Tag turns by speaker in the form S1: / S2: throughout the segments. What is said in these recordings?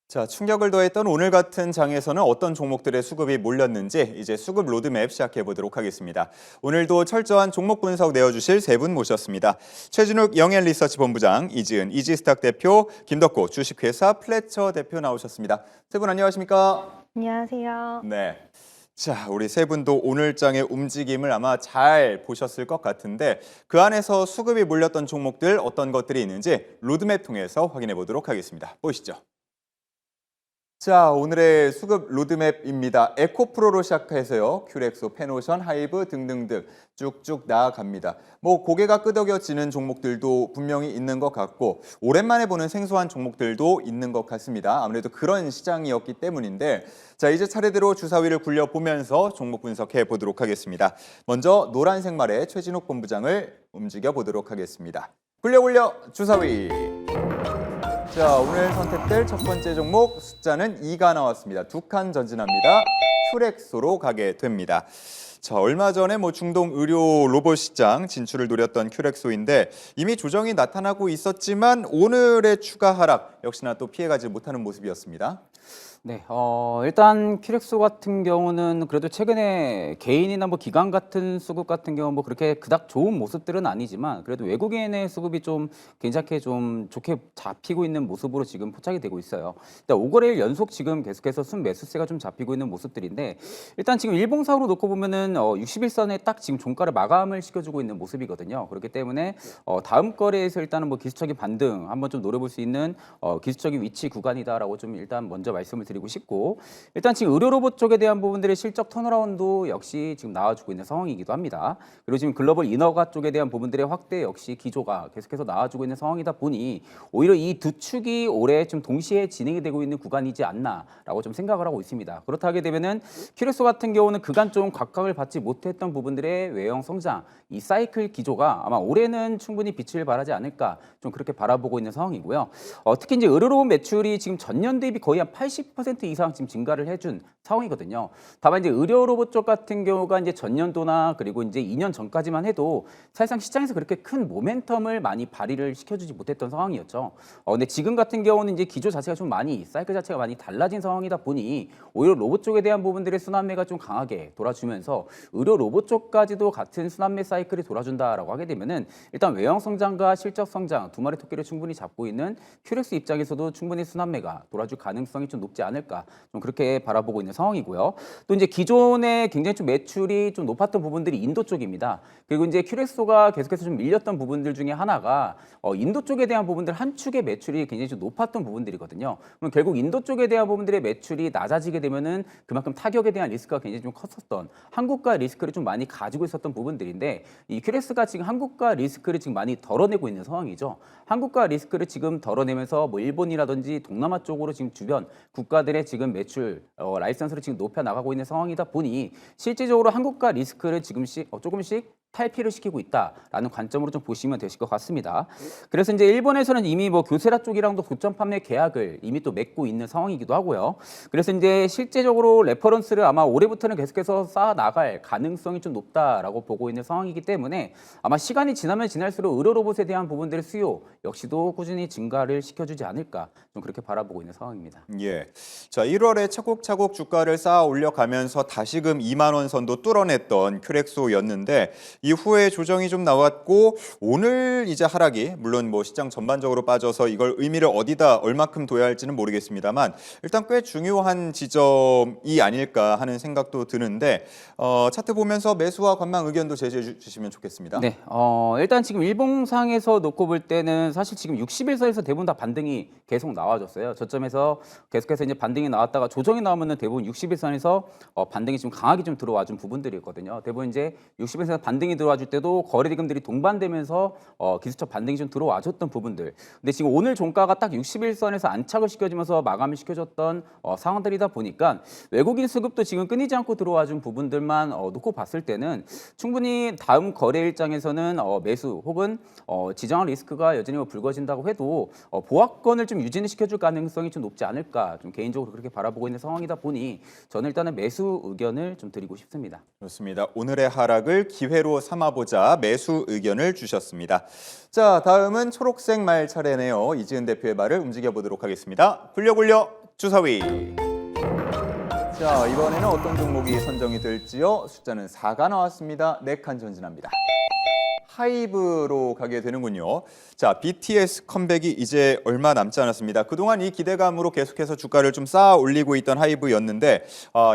S1: 자, 충격을 더했던 오늘 같은 장에서는 어떤 종목들의 수급이 몰렸는지 이제 수급 로드맵 시작해 보도록 하겠습니다. 오늘도 철저한 종목 분석 내어주실 세 분 모셨습니다. 최진욱 영앤리서치 본부장, 이지은 이지스탁 대표, 김덕고 주식회사 플래처 대표 나오셨습니다. 세 분 안녕하십니까?
S2: 안녕하세요.
S1: 네. 자, 우리 세 분도 오늘 장의 움직임을 아마 잘 보셨을 것 같은데 그 안에서 수급이 몰렸던 종목들 어떤 것들이 있는지 로드맵 통해서 확인해 보도록 하겠습니다. 보시죠. 자, 오늘의 수급 로드맵입니다. 에코프로로 시작해서요. 큐렉소, 페노션, 하이브 등등등 쭉쭉 나아갑니다. 고개가 끄덕여지는 종목들도 분명히 있는 것 같고 오랜만에 보는 생소한 종목들도 있는 것 같습니다. 아무래도 그런 시장이었기 때문인데 자, 이제 차례대로 주사위를 굴려보면서 종목 분석해 보도록 하겠습니다. 먼저 노란색 말의 최진욱 본부장을 움직여 보도록 하겠습니다. 굴려 주사위. 자, 오늘 선택될 첫 번째 종목 숫자는 2가 나왔습니다. 두 칸 전진합니다. 큐렉소로 가게 됩니다. 자, 얼마 전에 중동 의료 로봇 시장 진출을 노렸던 큐렉소인데 이미 조정이 나타나고 있었지만 오늘의 추가 하락 역시나 또 피해가지 못하는 모습이었습니다.
S3: 네, 일단 큐렉소 같은 경우는 그래도 최근에 개인이나 기관 같은 수급 같은 경우 그렇게 그닥 좋은 모습들은 아니지만 그래도 외국인의 수급이 좀 괜찮게 좀 좋게 잡히고 있는 모습으로 지금 포착이 되고 있어요. 일단 5거래일 연속 지금 계속해서 순매수세가 좀 잡히고 있는 모습들인데 일단 지금 일봉상으로 놓고 보면은 61선에 딱 지금 종가를 마감을 시켜주고 있는 모습이거든요. 그렇기 때문에 다음 거래에서 일단은 기술적인 반등 한번 좀 노려볼 수 있는 기술적인 위치 구간이다라고 좀 일단 먼저 말씀을 드리고 싶고 일단 지금 의료 로봇 쪽에 대한 부분들의 실적 턴어라운드 역시 지금 나와주고 있는 상황이기도 합니다. 그리고 지금 글로벌 인허가 쪽에 대한 부분들의 확대 역시 기조가 계속해서 나와주고 있는 상황이다 보니 오히려 이 두 축이 올해 좀 동시에 진행이 되고 있는 구간이지 않나라고 좀 생각을 하고 있습니다. 그렇다 하게 되면은 큐렉소 같은 경우는 그간 좀 각광을 받지 못했던 부분들의 외형 성장 이 사이클 기조가 아마 올해는 충분히 빛을 발하지 않을까 좀 그렇게 바라보고 있는 상황이고요. 특히 이제 의료 로봇 매출이 지금 전년 대비 거의 한 80% 이상 지금 증가를 해준 상황이거든요. 다만 이제 의료 로봇 쪽 같은 경우가 이제 전년도나 그리고 이제 2년 전까지만 해도 사실상 시장에서 그렇게 큰 모멘텀을 많이 발휘를 시켜주지 못했던 상황이었죠. 근데 지금 같은 경우는 이제 기조 자체가 좀 많이 사이클 자체가 많이 달라진 상황이다 보니 오히려 로봇 쪽에 대한 부분들의 순환매가 좀 강하게 돌아주면서 의료 로봇 쪽까지도 같은 순환매 사이클이 돌아준다라고 하게 되면은 일단 외형 성장과 실적 성장 두 마리 토끼를 충분히 잡고 있는 큐렉스 입장에서도 충분히 순환매가 돌아줄 가능성이 좀 높지 않을까 좀 그렇게 바라보고 있는 상황이고요. 또 이제 기존에 굉장히 좀 매출이 좀 높았던 부분들이 인도 쪽입니다. 그리고 이제 큐렉소가 계속해서 좀 밀렸던 부분들 중에 하나가 인도 쪽에 대한 부분들 한 축의 매출이 굉장히 좀 높았던 부분들이거든요. 그럼 결국 인도 쪽에 대한 부분들의 매출이 낮아지게 되면은 그만큼 타격에 대한 리스크가 굉장히 좀 컸었던 한국과 리스크를 좀 많이 가지고 있었던 부분들인데 이 큐렉스가 지금 한국과 리스크를 지금 많이 덜어내고 있는 상황이죠. 한국과 리스크를 지금 덜어내면서 일본이라든지 동남아 쪽으로 지금 주변 국가들의 지금 매출 라이선스를 지금 높여 나가고 있는 상황이다 보니 실질적으로 한국과 리스크를 지금씩 조금씩 탈피를 시키고 있다라는 관점으로 좀 보시면 되실 것 같습니다. 그래서 이제 일본에서는 이미 교세라 쪽이랑도 고점 판매 계약을 이미 또 맺고 있는 상황이기도 하고요. 그래서 이제 실제적으로 레퍼런스를 아마 올해부터는 계속해서 쌓아 나갈 가능성이 좀 높다라고 보고 있는 상황이기 때문에 아마 시간이 지나면 지날수록 의료 로봇에 대한 부분들의 수요 역시도 꾸준히 증가를 시켜주지 않을까 좀 그렇게 바라보고 있는 상황입니다.
S1: 예. 자, 1월에 차곡차곡 주가를 쌓아 올려가면서 다시금 2만 원 선도 뚫어냈던 큐렉소였는데 이후에 조정이 좀 나왔고 오늘 이제 하락이 물론 시장 전반적으로 빠져서 이걸 의미를 어디다 얼마큼 둬야 할지는 모르겠습니다만 일단 꽤 중요한 지점이 아닐까 하는 생각도 드는데 차트 보면서 매수와 관망 의견도 제시해 주시면 좋겠습니다.
S3: 네, 일단 지금 일봉상에서 놓고 볼 때는 사실 지금 60일선에서 대부분 다 반등이 계속 나와줬어요. 저점에서 계속해서 이제 반등이 나왔다가 조정이 나오면은 대부분 60일선에서 반등이 좀 강하게 좀 들어와준 부분들이었거든요. 대부분 이제 60일선에서 반등이 들어와줄 때도 거래대금들이 동반되면서 기술적 반등이 좀 들어와줬던 부분들. 근데 지금 오늘 종가가 딱 60일선에서 안착을 시켜주면서 마감을 시켜줬던 상황들이다 보니까 외국인 수급도 지금 끊이지 않고 들어와준 부분들만 놓고 봤을 때는 충분히 다음 거래 일장에서는 매수 혹은 지정한 리스크가 여전히 불거진다고 해도 보합권을 좀 유지는 시켜줄 가능성이 좀 높지 않을까 좀 개인적으로 그렇게 바라보고 있는 상황이다 보니 저는 일단은 매수 의견을 좀 드리고 싶습니다.
S1: 그렇습니다. 오늘의 하락을 기회로 삼아보자 매수 의견을 주셨습니다. 자, 다음은 초록색 말 차례네요. 이지은 대표의 말을 움직여 보도록 하겠습니다. 굴려 주사위. 자, 이번에는 어떤 종목이 선정이 될지요? 숫자는 4가 나왔습니다. 4칸 전진합니다. 하이브로 가게 되는군요. 자, BTS 컴백이 이제 얼마 남지 않았습니다. 그동안 이 기대감으로 계속해서 주가를 좀 쌓아 올리고 있던 하이브였는데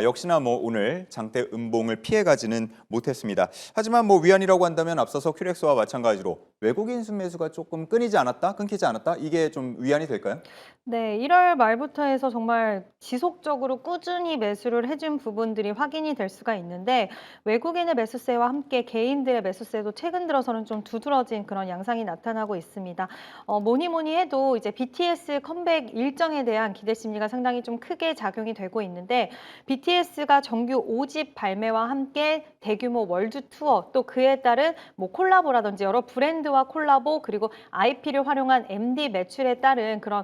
S1: 역시나 뭐 오늘 장대 음봉을 피해가지는 못했습니다. 하지만 뭐 위안이라고 한다면 앞서서 큐렉스와 마찬가지로 외국인 순매수가 조금 끊이지 않았다, 끊기지 않았다, 이게 좀 위안이 될까요?
S2: 네, 1월 말부터 해서 정말 지속적으로 꾸준히 매수를 해준 부분들이 확인이 될 수가 있는데 외국인의 매수세와 함께 개인들의 매수세도 최근 들어서는 좀 두드러진 그런 양상이 나타나고 있습니다. 뭐니 뭐니 해도 이제 BTS 컴백 일정에 대한 기대 심리가 상당히 좀 크게 작용이 되고 있는데 BTS가 정규 5집 발매와 함께 대규모 월드 투어 또 그에 따른 뭐 콜라보라든지 여러 브랜드와 콜라보 그리고 IP를 활용한 MD 매출에 따른 그런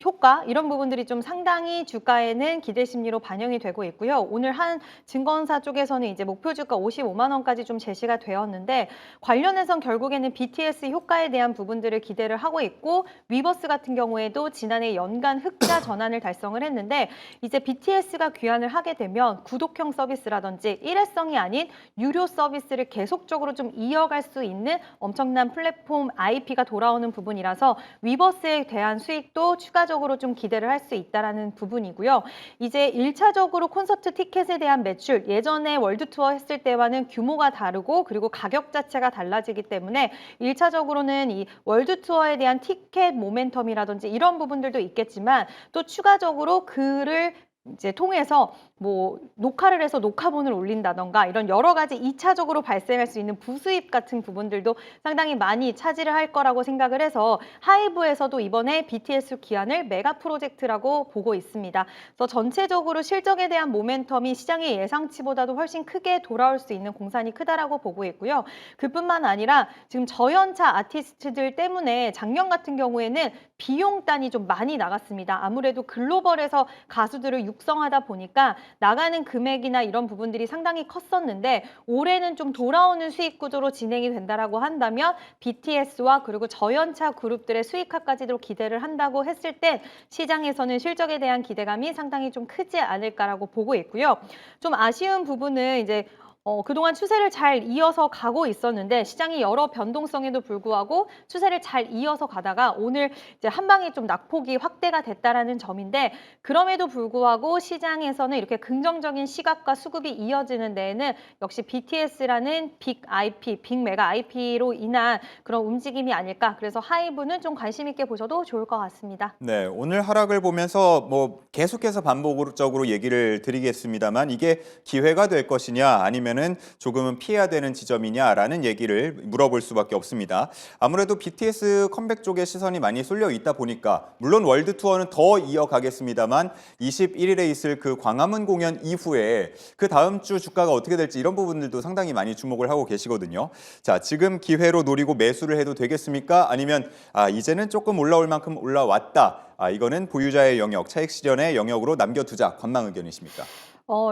S2: 효과 이런 부분들이 좀 상당히 주가에는 기대 심리로 반영이 되고 있고요. 오늘 한 증권사 쪽에서는 이제 목표 주가 55만 원까지 좀 제시가 되었는데 관련해선 결국에는 BTS 효과에 대한 부분들을 기대를 하고 있고 위버스 같은 경우에도 지난해 연간 흑자 전환을 달성을 했는데 이제 BTS가 귀환을 하게 되면 구독형 서비스라든지 일회성이 아닌 유료 서비스를 계속적으로 좀 이어갈 수 있는 엄청난 플랫폼 IP가 돌아오는 부분이라서 위버스에 대한 수익도 추가적으로 좀 기대를 할 수 있다라는 부분이고요. 이제 1차적으로 콘서트 티켓에 대한 매출, 예전에 월드 투어 했을 때와는 규모가 다르고 그리고 가격 자체가 달라지기 때문에 1차적으로는 이 월드 투어에 대한 티켓 모멘텀이라든지 이런 부분들도 있겠지만 또 추가적으로 그를 이제 통해서 뭐 녹화를 해서 녹화본을 올린다던가 이런 여러 가지 2차적으로 발생할 수 있는 부수입 같은 부분들도 상당히 많이 차지를 할 거라고 생각을 해서 하이브에서도 이번에 BTS 기한을 메가 프로젝트라고 보고 있습니다. 그래서 전체적으로 실적에 대한 모멘텀이 시장의 예상치보다도 훨씬 크게 돌아올 수 있는 공산이 크다라고 보고 있고요. 그뿐만 아니라 지금 저연차 아티스트들 때문에 작년 같은 경우에는 비용단이 좀 많이 나갔습니다. 아무래도 글로벌에서 가수들을 육성하다 보니까 나가는 금액이나 이런 부분들이 상당히 컸었는데 올해는 좀 돌아오는 수익 구조로 진행이 된다라고 한다면 BTS와 그리고 저연차 그룹들의 수익화까지도 기대를 한다고 했을 때 시장에서는 실적에 대한 기대감이 상당히 좀 크지 않을까라고 보고 있고요. 좀 아쉬운 부분은 이제 그동안 추세를 잘 이어서 가고 있었는데 시장이 여러 변동성에도 불구하고 추세를 잘 이어서 가다가 오늘 이제 한 방에 좀 낙폭이 확대가 됐다라는 점인데 그럼에도 불구하고 시장에서는 이렇게 긍정적인 시각과 수급이 이어지는 데에는 역시 BTS라는 빅 IP, 빅 메가 IP로 인한 그런 움직임이 아닐까. 그래서 하이브는 좀 관심 있게 보셔도 좋을 것 같습니다.
S1: 네, 오늘 하락을 보면서 뭐 계속해서 반복적으로 얘기를 드리겠습니다만 이게 기회가 될 것이냐 아니면은 조금은 피해야 되는 지점이냐라는 얘기를 물어볼 수밖에 없습니다. 아무래도 BTS 컴백 쪽에 시선이 많이 쏠려 있다 보니까 물론 월드 투어는 더 이어가겠습니다만 21일에 있을 그 광화문 공연 이후에 그 다음 주 주가가 어떻게 될지 이런 부분들도 상당히 많이 주목을 하고 계시거든요. 자, 지금 기회로 노리고 매수를 해도 되겠습니까? 아니면 이제는 조금 올라올 만큼 올라왔다. 이거는 보유자의 영역, 차익 실현의 영역으로 남겨두자. 관망 의견이십니까?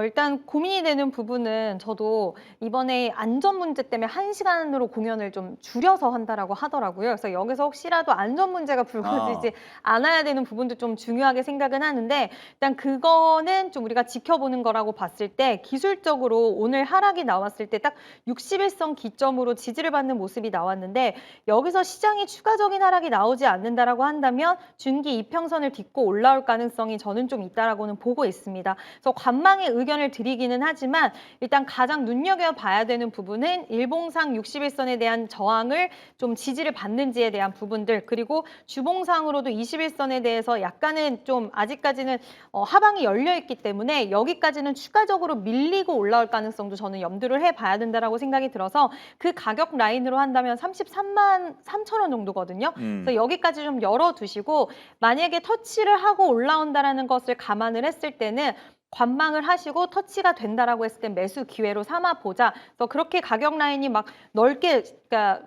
S2: 일단 고민이 되는 부분은 저도 이번에 안전 문제 때문에 1시간으로 공연을 좀 줄여서 한다라고 하더라고요. 그래서 여기서 혹시라도 안전 문제가 불거지지 않아야 되는 부분도 좀 중요하게 생각은 하는데 일단 그거는 좀 우리가 지켜보는 거라고 봤을 때 기술적으로 오늘 하락이 나왔을 때 딱 60일선 기점으로 지지를 받는 모습이 나왔는데 여기서 시장이 추가적인 하락이 나오지 않는다라고 한다면 중기 이평선을 딛고 올라올 가능성이 저는 좀 있다라고는 보고 있습니다. 그래서 관망의 의견을 드리기는 하지만 일단 가장 눈여겨봐야 되는 부분은 일봉상 60일선에 대한 저항을 좀 지지를 받는지에 대한 부분들 그리고 주봉상으로도 21선에 대해서 약간은 좀 아직까지는 하방이 열려있기 때문에 여기까지는 추가적으로 밀리고 올라올 가능성도 저는 염두를 해봐야 된다라고 생각이 들어서 그 가격 라인으로 한다면 33만 3천 원 정도거든요. 그래서 여기까지 좀 열어두시고 만약에 터치를 하고 올라온다라는 것을 감안을 했을 때는 관망을 하시고 터치가 된다라고 했을 때 매수 기회로 삼아 보자. 그래서 그렇게 가격 라인이 막 넓게 그러니까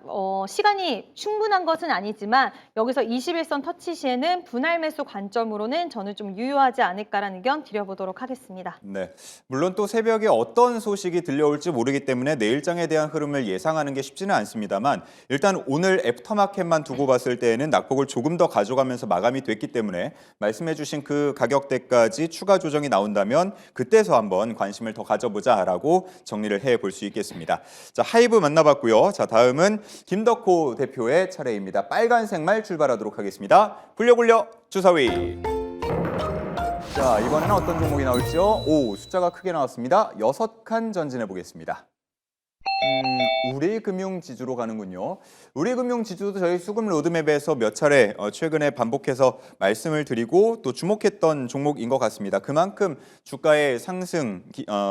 S2: 시간이 충분한 것은 아니지만 여기서 21선 터치 시에는 분할 매수 관점으로는 저는 좀 유효하지 않을까라는 의견 드려보도록 하겠습니다.
S1: 네. 물론 또 새벽에 어떤 소식이 들려올지 모르기 때문에 내일장에 대한 흐름을 예상하는 게 쉽지는 않습니다만 일단 오늘 애프터마켓만 두고 봤을 때에는 낙폭을 조금 더 가져가면서 마감이 됐기 때문에 말씀해주신 그 가격대까지 추가 조정이 나온다면 그때서 한번 관심을 더 가져보자라고 정리를 해볼 수 있겠습니다. 자, 하이브 만나봤고요. 자, 다음은 김덕호 대표의 차례입니다. 빨간색 말 출발하도록 하겠습니다. 굴려 주사위. 자, 이번에는 어떤 종목이 나올지요? 오, 숫자가 크게 나왔습니다. 6칸 전진해 보겠습니다. 우리금융지주로 가는군요. 우리금융지주도 저희 수급 로드맵에서 몇 차례 최근에 반복해서 말씀을 드리고 또 주목했던 종목인 것 같습니다. 그만큼 주가의 상승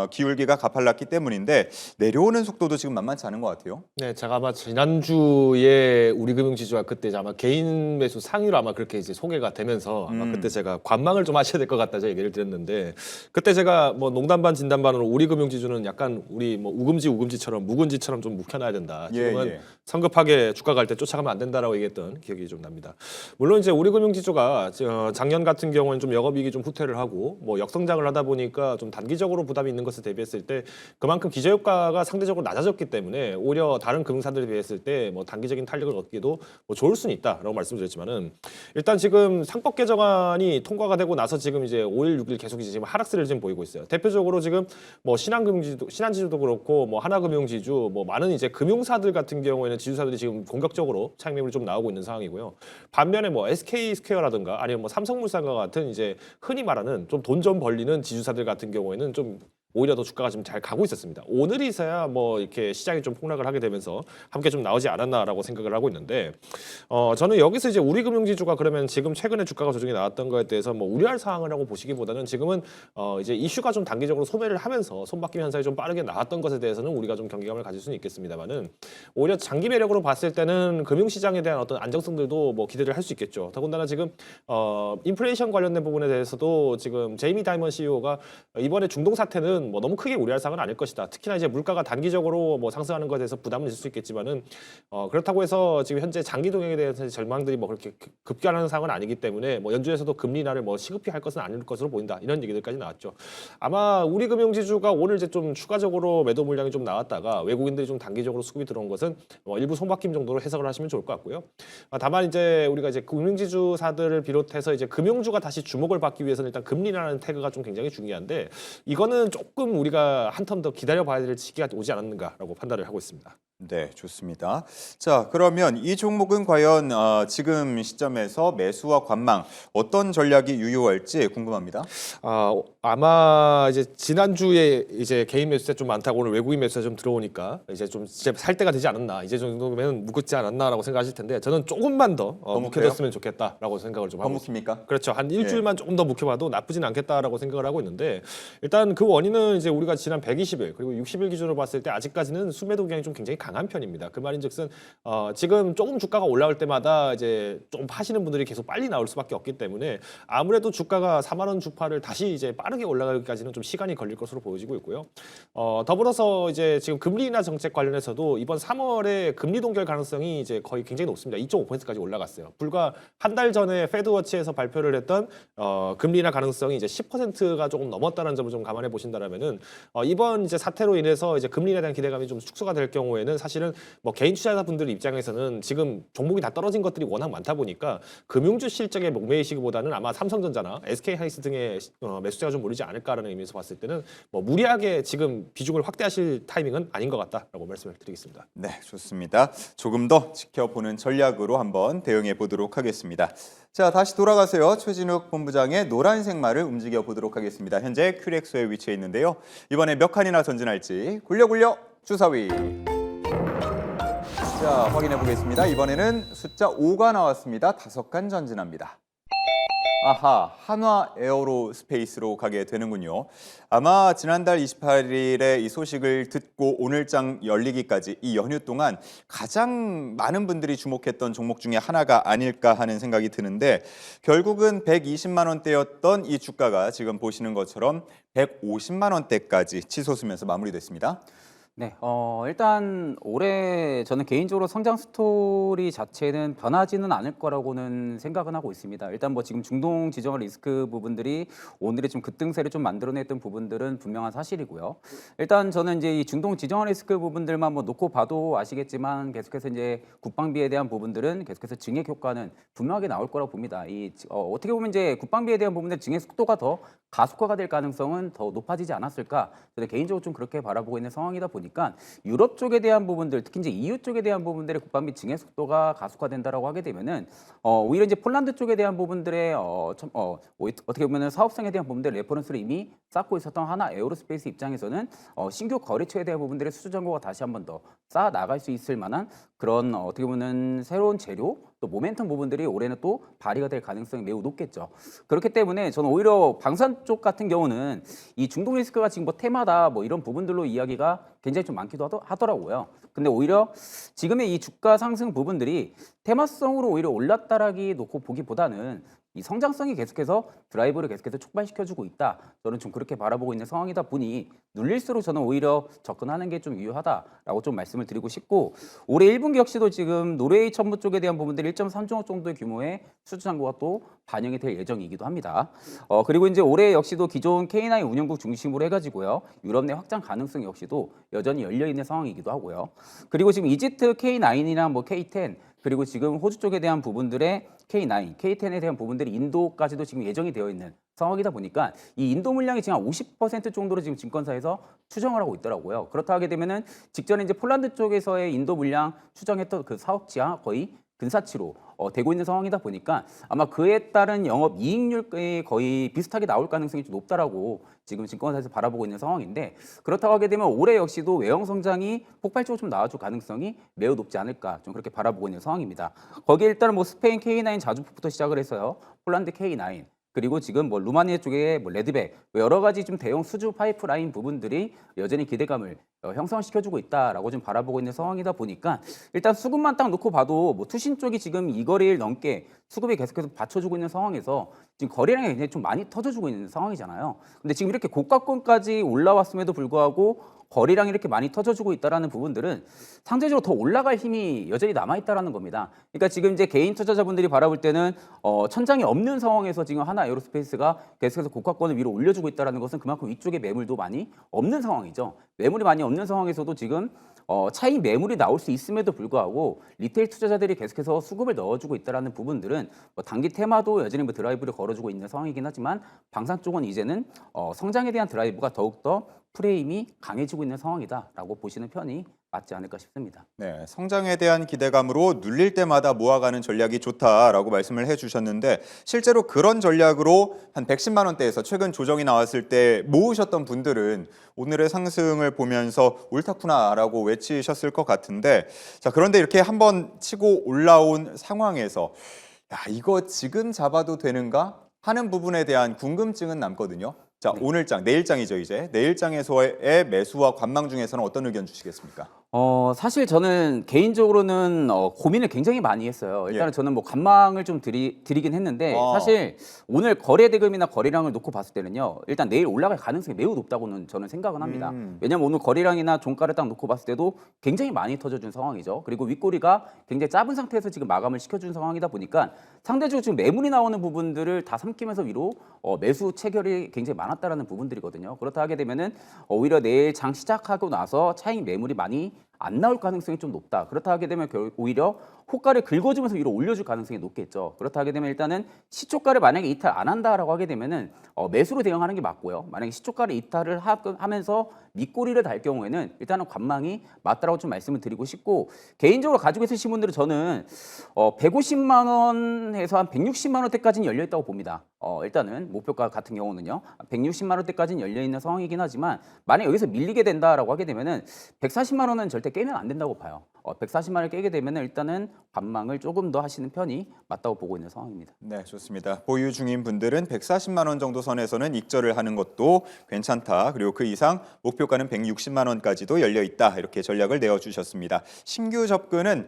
S1: 기울기가 가팔랐기 때문인데 내려오는 속도도 지금 만만치 않은 것 같아요.
S4: 네, 제가 아마 지난주에 우리금융지주가 그때 아마 개인 매수 상위로 아마 그렇게 이제 소개가 되면서 아마 그때 제가 관망을 좀 하셔야 될 것 같다 저 얘기를 드렸는데 그때 제가 뭐 농담 반 진담 반으로 우리금융지주는 약간 우리 뭐 우금지처럼 묵은지처럼 좀 묵혀놔야 된다. 지금은
S1: 예.
S4: 성급하게 주가 갈 때 쫓아가면 안 된다라고 얘기했던 기억이 좀 납니다. 물론 이제 우리금융지주가 작년 같은 경우는 좀 영업이익이 좀 후퇴를 하고 뭐 역성장을 하다 보니까 좀 단기적으로 부담이 있는 것을 대비했을 때 그만큼 기저효과가 상대적으로 낮아졌기 때문에 오히려 다른 금융사들에 비했을 때 뭐 단기적인 탄력을 얻기도 뭐 좋을 수는 있다라고 말씀드렸지만은 일단 지금 상법 개정안이 통과가 되고 나서 지금 이제 5일, 6일 계속 이제 지금 하락세를 지금 보이고 있어요. 대표적으로 지금 뭐 신한지주도 그렇고 뭐 하나금융지주 뭐 많은 이제 금융사들 같은 경우에는 지주사들이 지금 공격적으로 차익 매물이 좀 나오고 있는 상황이고요. 반면에 뭐 SK스퀘어라든가 아니면 뭐 삼성물산과 같은 이제 흔히 말하는 좀 돈 좀 벌리는 지주사들 같은 경우에는 좀 오히려 더 주가가 좀 잘 가고 있었습니다. 오늘이서야 뭐 이렇게 시장이 좀 폭락을 하게 되면서 함께 좀 나오지 않았나라고 생각을 하고 있는데 저는 여기서 이제 우리금융지주가 그러면 지금 최근에 주가가 조정이 나왔던 거에 대해서 뭐 우려할 사항이라고 보시기보다는 지금은 이제 이슈가 좀 단기적으로 소매를 하면서 손바뀜 현상이 좀 빠르게 나왔던 것에 대해서는 우리가 좀 경계감을 가질 수는 있겠습니다만은 오히려 장기 매력으로 봤을 때는 금융시장에 대한 어떤 안정성들도 뭐 기대를 할 수 있겠죠. 더군다나 지금 인플레이션 관련된 부분에 대해서도 지금 제이미 다이먼 CEO가 이번에 중동 사태는 뭐 너무 크게 우려할 사항은 아닐 것이다. 특히나 이제 물가가 단기적으로 뭐 상승하는 것에 대해서 부담은 있을 수 있겠지만은 그렇다고 해서 지금 현재 장기 동향에 대해서 절망들이 뭐 그렇게 급변하는 상황은 아니기 때문에 뭐 연준에서도 금리 인하를 뭐 시급히 할 것은 아닐 것으로 보인다. 이런 얘기들까지 나왔죠. 아마 우리금융지주가 오늘 이제 좀 추가적으로 매도 물량이 좀 나왔다가 외국인들이 좀 단기적으로 수급이 들어온 것은 일부 손바뀜 정도로 해석을 하시면 좋을 것 같고요. 다만 이제 우리가 이제 금융지주사들을 비롯해서 이제 금융주가 다시 주목을 받기 위해서는 일단 금리 인하라는 태그가 좀 굉장히 중요한데 이거는 조금 우리가 한 텀 더 기다려봐야 될 시기가 오지 않았는가라고 판단을 하고 있습니다.
S1: 네, 좋습니다. 자, 그러면 이 종목은 과연 지금 시점에서 매수와 관망 어떤 전략이 유효할지 궁금합니다.
S4: 아마 이제 지난주에 이제 개인 매수세 좀 많다고 오늘 외국인 매수세 좀 들어오니까 이제 좀 진짜 살 때가 되지 않았나 이제 정도면 묶었지 않았나라고 생각하실 텐데 저는 조금만 더 묵혀뒀으면 좋겠다라고 생각을 좀 하고 있습니다.
S1: 묵힙니까?
S4: 그렇죠. 한 일주일만 조금 더 묵혀봐도 나쁘진 않겠다라고 생각을 하고 있는데 일단 그 원인은 이제 우리가 지난 120일 그리고 60일 기준으로 봤을 때 아직까지는 수매도 경향이 좀 굉장히 강한 편입니다. 그 말인즉슨 지금 조금 주가가 올라올 때마다 이제 좀 파시는 분들이 계속 빨리 나올 수밖에 없기 때문에 아무래도 주가가 4만 원 주파를 다시 이제 빠르게 올라가기까지는 좀 시간이 걸릴 것으로 보여지고 있고요. 더불어서 이제 지금 금리 인하 정책 관련해서도 이번 3월에 금리 동결 가능성이 이제 거의 굉장히 높습니다. 2.5%까지 올라갔어요. 불과 한 달 전에 페드워치에서 발표를 했던 금리 인하 가능성이 이제 10%가 조금 넘었다는 점을 좀 감안해 보신다라면은 이번 이제 사태로 인해서 이제 금리 인하에 대한 기대감이 좀 축소가 될 경우에는 사실은 뭐 개인 투자자분들 입장에서는 지금 종목이 다 떨어진 것들이 워낙 많다 보니까 금융주 실적에 목매이시기보다는 아마 삼성전자나 SK하이닉스 등의 매수세가 좀 몰리지 않을까라는 의미에서 봤을 때는 뭐 무리하게 지금 비중을 확대하실 타이밍은 아닌 것 같다라고 말씀을 드리겠습니다.
S1: 네, 좋습니다. 조금 더 지켜보는 전략으로 한번 대응해 보도록 하겠습니다. 자, 다시 돌아가세요. 최진욱 본부장의 노란색 말을 움직여 보도록 하겠습니다. 현재 큐렉소에 위치해 있는데요. 이번에 몇 칸이나 전진할지 굴려 주사위. 자, 확인해 보겠습니다. 이번에는 숫자 5가 나왔습니다. 5칸 전진합니다. 아하, 한화 에어로스페이스로 가게 되는군요. 아마 지난달 28일에 이 소식을 듣고 오늘장 열리기까지 이 연휴 동안 가장 많은 분들이 주목했던 종목 중에 하나가 아닐까 하는 생각이 드는데 결국은 120만 원대였던 이 주가가 지금 보시는 것처럼 150만 원대까지 치솟으면서 마무리됐습니다.
S3: 네, 일단 올해 저는 개인적으로 성장 스토리 자체는 변하지는 않을 거라고는 생각은 하고 있습니다. 일단 뭐 지금 중동 지정학 리스크 부분들이 오늘의 좀 급등세를 좀 만들어냈던 부분들은 분명한 사실이고요. 일단 저는 이제 이 중동 지정학 리스크 부분들만 뭐 놓고 봐도 아시겠지만 계속해서 이제 국방비에 대한 부분들은 계속해서 증액 효과는 분명하게 나올 거라고 봅니다. 어떻게 보면 이제 국방비에 대한 부분들 증액 속도가 더 가속화가 될 가능성은 더 높아지지 않았을까? 저는 개인적으로 좀 그렇게 바라보고 있는 상황이다 보니까 유럽 쪽에 대한 부분들, 특히 이제 EU 쪽에 대한 부분들의 국방비 증액 속도가 가속화된다라고 하게 되면은 오히려 이제 폴란드 쪽에 대한 부분들의 어떻게 보면은 사업성에 대한 부분들 레퍼런스를 이미 쌓고 있었던 하나 에어로스페이스 입장에서는 신규 거래처에 대한 부분들의 수주 정보가 다시 한 번 더 쌓아 나갈 수 있을 만한 그런 어떻게 보면 새로운 재료 또 모멘텀 부분들이 올해는 또 발휘가 될 가능성이 매우 높겠죠. 그렇기 때문에 저는 오히려 방산 쪽 같은 경우는 이 중동 리스크가 지금 뭐 테마다 뭐 이런 부분들로 이야기가 굉장히 좀 많기도 하더라고요. 근데 오히려 지금의 이 주가 상승 부분들이 테마성으로 오히려 올랐다라기 놓고 보기보다는 이 성장성이 계속해서 드라이브를 계속해서 촉발시켜주고 있다. 저는 좀 그렇게 바라보고 있는 상황이다 보니 눌릴수록 저는 오히려 접근하는 게 좀 유효하다라고 좀 말씀을 드리고 싶고 올해 1분기 역시도 지금 노르웨이 첨부 쪽에 대한 부분들이 1.3조원 정도의 규모의 수주 잔고가 또 반영이 될 예정이기도 합니다. 그리고 이제 올해 역시도 기존 K9 운영국 중심으로 해가지고요. 유럽 내 확장 가능성 역시도 여전히 열려 있는 상황이기도 하고요. 그리고 지금 이집트 K9이나 뭐 K10 그리고 지금 호주 쪽에 대한 부분들의 K9, K10에 대한 부분들이 인도까지도 지금 예정이 되어 있는 상황이다 보니까 이 인도 물량이 지금 한 50% 정도로 지금 증권사에서 추정을 하고 있더라고요. 그렇다 하게 되면은 직전에 이제 폴란드 쪽에서의 인도 물량 추정했던 그 사업지와 거의 근사치로 되고 있는 상황이다 보니까 아마 그에 따른 영업 이익률이 거의 비슷하게 나올 가능성이 좀 높다라고 지금 증권사에서 바라보고 있는 상황인데 그렇다고 하게 되면 올해 역시도 외형 성장이 폭발적으로 좀 나와줄 가능성이 매우 높지 않을까 좀 그렇게 바라보고 있는 상황입니다. 거기에 일단은 뭐 스페인 K9 자주폭부터 시작을 해서요. 폴란드 K9 그리고 지금 뭐 루마니아 쪽에 뭐 레드백 여러 가지 좀 대형 수주 파이프라인 부분들이 여전히 기대감을 형성시켜주고 있다라고 좀 바라보고 있는 상황이다 보니까 일단 수급만 딱 놓고 봐도 뭐 투신 쪽이 지금 2거래일 넘게 수급이 계속해서 받쳐주고 있는 상황에서 지금 거래량이 굉장히 좀 많이 터져주고 있는 상황이잖아요. 근데 지금 이렇게 고가권까지 올라왔음에도 불구하고 거래량이 이렇게 많이 터져주고 있다라는 부분들은 상대적으로 더 올라갈 힘이 여전히 남아있다라는 겁니다. 그러니까 지금 이제 개인 투자자분들이 바라볼 때는 천장이 없는 상황에서 지금 하나 에어로스페이스가 계속해서 고가권을 위로 올려주고 있다라는 것은 그만큼 위쪽에 매물도 많이 없는 상황이죠. 매물이 많이 없는 상황에서도 지금 차익 매물이 나올 수 있음에도 불구하고 리테일 투자자들이 계속해서 수급을 넣어주고 있다라는 부분들은 뭐 단기 테마도 여전히 뭐 드라이브를 걸어주고 있는 상황이긴 하지만 방산 쪽은 이제는 성장에 대한 드라이브가 더욱더 프레임이 강해지고 있는 상황이다라고 보시는 편이 맞지 않을까 싶습니다.
S1: 네, 성장에 대한 기대감으로 눌릴 때마다 모아가는 전략이 좋다라고 말씀을 해주셨는데 실제로 그런 전략으로 한 110만 원대에서 최근 조정이 나왔을 때 모으셨던 분들은 오늘의 상승을 보면서 옳다구나라고 외치셨을 것 같은데 자 그런데 이렇게 한번 치고 올라온 상황에서 야 이거 지금 잡아도 되는가 하는 부분에 대한 궁금증은 남거든요. 자,
S3: 네.
S1: 오늘장, 내일장이죠 이제. 내일장에서의 매수와 관망 중에서는 어떤 의견 주시겠습니까?
S3: 사실 저는 개인적으로는 고민을 굉장히 많이 했어요. 일단은
S1: 예.
S3: 저는 뭐 관망을 좀 드리긴 했는데
S1: 아.
S3: 사실 오늘 거래 대금이나 거래량을 놓고 봤을 때는요. 일단 내일 올라갈 가능성이 매우 높다고는 저는 생각은 합니다. 왜냐면 오늘 거래량이나 종가를 딱 놓고 봤을 때도 굉장히 많이 터져준 상황이죠. 그리고 윗꼬리가 굉장히 짧은 상태에서 지금 마감을 시켜준 상황이다 보니까 상대적으로 지금 매물이 나오는 부분들을 다 삼키면서 위로 매수 체결이 굉장히 많았다라는 부분들이거든요. 그렇다 하게 되면은 오히려 내일 장 시작하고 나서 차익 매물이 많이 안 나올 가능성이 좀 높다. 그렇다 하게 되면 오히려 호가를 긁어주면서 위로 올려줄 가능성이 높겠죠. 그렇다 하게 되면 일단은 시초가를 만약에 이탈 안 한다라고 하게 되면은 매수로 대응하는 게 맞고요. 만약에 시초가를 이탈을 하면서 밑꼬리를 달 경우에는 일단은 관망이 맞다라고 좀 말씀을 드리고 싶고 개인적으로 가지고 있으신 분들은 저는 150만 원에서 한 160만 원대까지는 열려 있다고 봅니다. 일단은 목표가 같은 경우는요. 160만 원대까지는 열려 있는 상황이긴 하지만 만약 여기서 밀리게 된다라고 하게 되면은 140만 원은 절대 깨면 안 된다고 봐요. 140만 원을 깨게 되면은 일단은 관망을 조금 더 하시는 편이 맞다고 보고 있는 상황입니다.
S1: 네, 좋습니다. 보유 중인 분들은 140만 원 정도 선에서는 익절을 하는 것도 괜찮다. 그리고 그 이상 목표가는 160만 원까지도 열려 있다. 이렇게 전략을 내어주셨습니다. 신규 접근은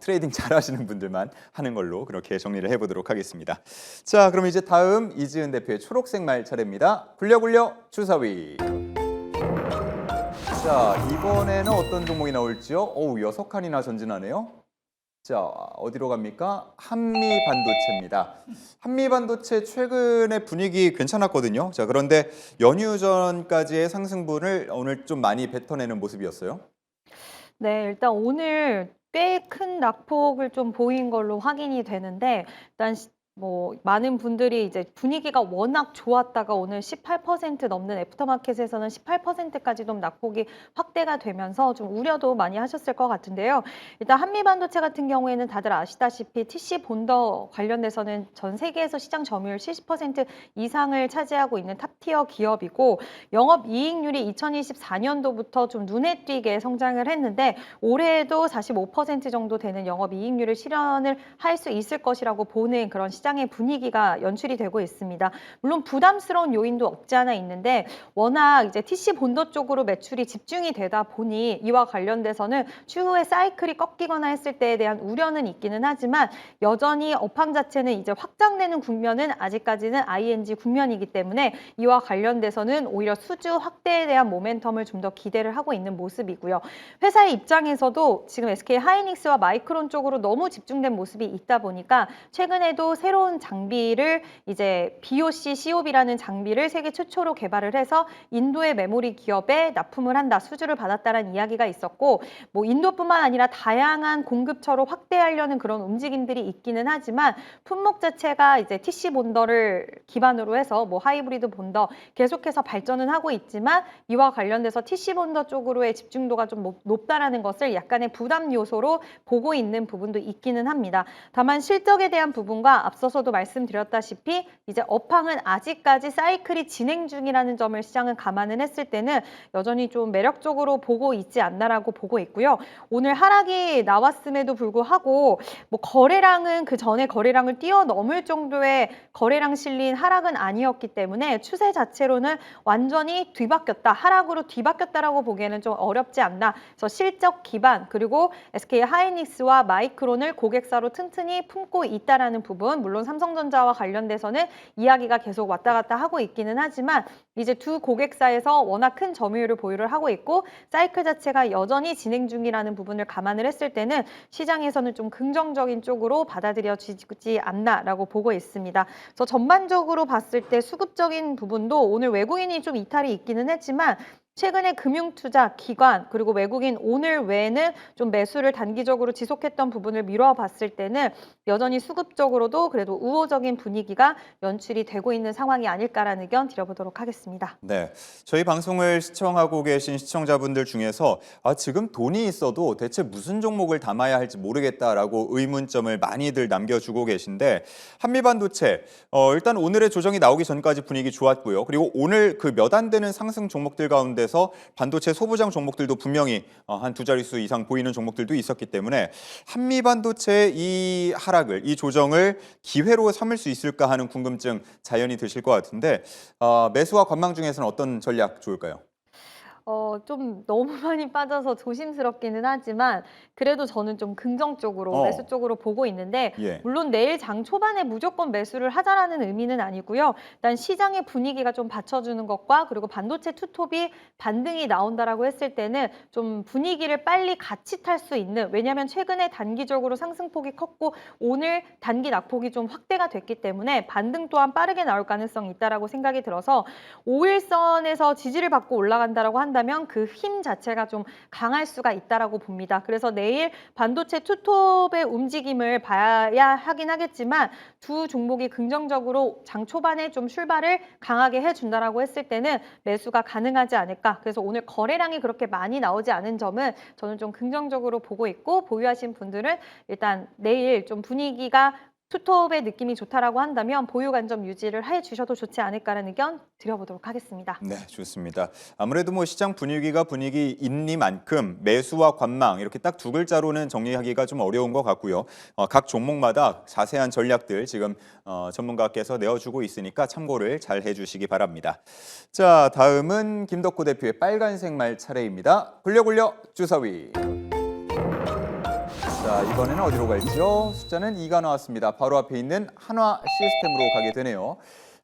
S1: 트레이딩 잘하시는 분들만 하는 걸로 그렇게 정리를 해보도록 하겠습니다. 자, 그럼 이제 다음 이지은 대표의 초록색 말 차례입니다. 굴려 굴려 주사위. 자, 이번에는 어떤 종목이 나올지요? 어우, 6칸이나 전진하네요. 자, 어디로 갑니까? 한미반도체입니다. 한미반도체 최근에 분위기 괜찮았거든요. 자, 그런데 연휴 전까지의 상승분을 오늘 좀 많이 뱉어내는 모습이었어요.
S2: 네, 일단 오늘 꽤 큰 낙폭을 좀 보인 걸로 확인이 되는데, 일단 뭐 많은 분들이 이제 분위기가 워낙 좋았다가 오늘 18% 넘는 애프터마켓에서는 18%까지 좀 낙폭이 확대가 되면서 좀 우려도 많이 하셨을 것 같은데요. 일단 한미반도체 같은 경우에는 다들 아시다시피 TC 본더 관련돼서는 전 세계에서 시장 점유율 70% 이상을 차지하고 있는 탑티어 기업이고, 영업 이익률이 2024년도부터 좀 눈에 띄게 성장을 했는데 올해에도 45% 정도 되는 영업 이익률을 실현을 할 수 있을 것이라고 보는 그런 시장의 분위기가 연출이 되고 있습니다. 물론 부담스러운 요인도 없지 않아 있는데 워낙 이제 TC 본더 쪽으로 매출이 집중이 되다 보니 이와 관련돼서는 추후에 사이클이 꺾이거나 했을 때에 대한 우려는 있기는 하지만 여전히 업황 자체는 이제 확장되는 국면은 아직까지는 ING 국면이기 때문에 이와 관련돼서는 오히려 수주 확대에 대한 모멘텀을 좀 더 기대를 하고 있는 모습이고요. 회사의 입장에서도 지금 SK 하이닉스와 마이크론 쪽으로 너무 집중된 모습이 있다 보니까 최근에도 새로운 장비를 이제 BOC, COB라는 장비를 세계 최초로 개발을 해서 인도의 메모리 기업에 납품을 한다, 수주를 받았다라는 이야기가 있었고, 뭐 인도뿐만 아니라 다양한 공급처로 확대하려는 그런 움직임들이 있기는 하지만 품목 자체가 이제 TC 본더를 기반으로 해서 뭐 하이브리드 본더 계속해서 발전은 하고 있지만 이와 관련돼서 TC 본더 쪽으로의 집중도가 좀 높다라는 것을 약간의 부담 요소로 보고 있는 부분도 있기는 합니다. 다만 실적에 대한 부분과 앞서서도 말씀드렸다시피 이제 업황은 아직까지 사이클이 진행 중이라는 점을 시장은 감안을 했을 때는 여전히 좀 매력적으로 보고 있지 않나라고 보고 있고요. 오늘 하락이 나왔음에도 불구하고 뭐 거래량은 그 전에 거래량을 뛰어넘을 정도의 거래량 실린 하락은 아니었기 때문에 추세 자체로는 완전히 뒤바뀌었다, 하락으로 뒤바뀌었다라고 보기에는 좀 어렵지 않나. 그래서 실적 기반 그리고 SK 하이닉스와 마이크론을 고객사로 튼튼히 품고 있다라는 부분, 물론 삼성전자와 관련돼서는 이야기가 계속 왔다 갔다 하고 있기는 하지만 이제 두 고객사에서 워낙 큰 점유율을 보유를 하고 있고 사이클 자체가 여전히 진행 중이라는 부분을 감안을 했을 때는 시장에서는 좀 긍정적인 쪽으로 받아들여지지 않나라고 보고 있습니다. 그래서 전반적으로 봤을 때 수급적인 부분도 오늘 외국인이 좀 이탈이 있기는 했지만 최근에 금융투자, 기관, 그리고 외국인 오늘 외에는 좀 매수를 단기적으로 지속했던 부분을 미뤄 봤을 때는 여전히 수급적으로도 그래도 우호적인 분위기가 연출이 되고 있는 상황이 아닐까라는 의견 드려보도록 하겠습니다.
S1: 네, 저희 방송을 시청하고 계신 시청자분들 중에서 지금 돈이 있어도 대체 무슨 종목을 담아야 할지 모르겠다라고 의문점을 많이들 남겨주고 계신데 한미반도체 일단 오늘의 조정이 나오기 전까지 분위기 좋았고요. 그리고 오늘 그 몇 안 되는 상승 종목들 가운데서 반도체 소부장 종목들도 분명히 한 두 자릿수 이상 보이는 종목들도 있었기 때문에 한미반도체의 이 하락을, 이 조정을 기회로 삼을 수 있을까 하는 궁금증 자연히 드실 것 같은데 매수와 관망 중에서는 어떤 전략 좋을까요?
S2: 좀 너무 많이 빠져서 조심스럽기는 하지만 그래도 저는 좀 긍정적으로 매수 쪽으로 보고 있는데
S1: 예.
S2: 물론 내일 장 초반에 무조건 매수를 하자라는 의미는 아니고요. 일단 시장의 분위기가 좀 받쳐주는 것과 그리고 반도체 투톱이 반등이 나온다라고 했을 때는 좀 분위기를 빨리 같이 탈 수 있는, 왜냐하면 최근에 단기적으로 상승폭이 컸고 오늘 단기 낙폭이 좀 확대가 됐기 때문에 반등 또한 빠르게 나올 가능성이 있다라고 생각이 들어서 5일선에서 지지를 받고 올라간다라고 한다면 그 힘 자체가 좀 강할 수가 있다라고 봅니다. 그래서 내일 반도체 투톱의 움직임을 봐야 하긴 하겠지만 두 종목이 긍정적으로 장 초반에 좀 출발을 강하게 해준다라고 했을 때는 매수가 가능하지 않을까. 그래서 오늘 거래량이 그렇게 많이 나오지 않은 점은 저는 좀 긍정적으로 보고 있고, 보유하신 분들은 일단 내일 좀 분위기가 투톱의 느낌이 좋다라고 한다면 보유 관점 유지를 해주셔도 좋지 않을까라는 의견 드려보도록 하겠습니다.
S1: 네, 좋습니다. 아무래도 뭐 시장 분위기가 분위기인니만큼 매수와 관망 이렇게 딱 두 글자로는 정리하기가 좀 어려운 것 같고요. 각 종목마다 자세한 전략들 지금 전문가께서 내어주고 있으니까 참고를 잘 해주시기 바랍니다. 자, 다음은 김덕호 대표의 빨간색 말 차례입니다. 굴려 주사위. 자, 이번에는 어디로 갈지요? 숫자는 2가 나왔습니다. 바로 앞에 있는 한화 시스템으로 가게 되네요.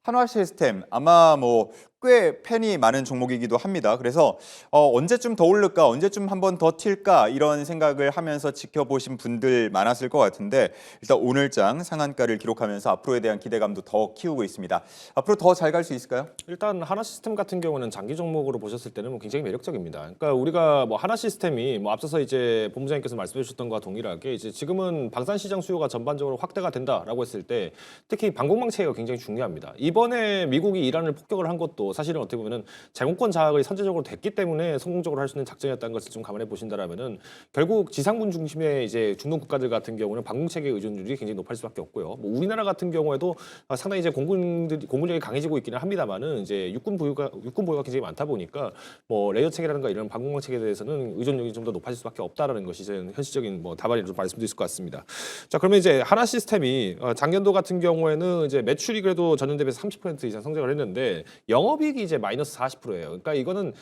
S1: 한화 시스템 아마 뭐 꽤 팬이 많은 종목이기도 합니다. 그래서 언제쯤 더 오를까, 언제쯤 한번 더 튈까 이런 생각을 하면서 지켜보신 분들 많았을 것 같은데 일단 오늘장 상한가를 기록하면서 앞으로에 대한 기대감도 더 키우고 있습니다. 앞으로 더 잘 갈 수 있을까요?
S4: 일단 하나 시스템 같은 경우는 장기 종목으로 보셨을 때는 뭐 굉장히 매력적입니다. 그러니까 우리가 뭐 하나 시스템이 뭐 앞서서 이제 본부장님께서 말씀해 주셨던 것과 동일하게 이제 지금은 방산 시장 수요가 전반적으로 확대가 된다라고 했을 때 특히 방공망 체계가 굉장히 중요합니다. 이번에 미국이 이란을 폭격을 한 것도 사실은 어떻게 보면은 제공권 장악이 선제적으로 됐기 때문에 성공적으로 할 수 있는 작전이었다는 것을 좀 감안해 보신다라면은 결국 지상군 중심의 이제 중동 국가들 같은 경우는 방공 체계 의존율이 굉장히 높을 수밖에 없고요. 뭐 우리나라 같은 경우에도 상당히 이제 공군력이 강해지고 있기는 합니다만은 이제 육군 보유가 굉장히 많다 보니까 뭐 레이더 체계라든가 이런 방공망 체계에 대해서는 의존력이 좀 더 높아질 수밖에 없다라는 것이 이제 현실적인 뭐 답안으로 말씀드릴 것 같습니다. 자, 그러면 이제 하나 시스템이 작년도 같은 경우에는 이제 매출이 그래도 전년 대비해서 30% 이상 성장을 했는데 영업이익이 이제 마이너스 40%예요. 그러니까 이거는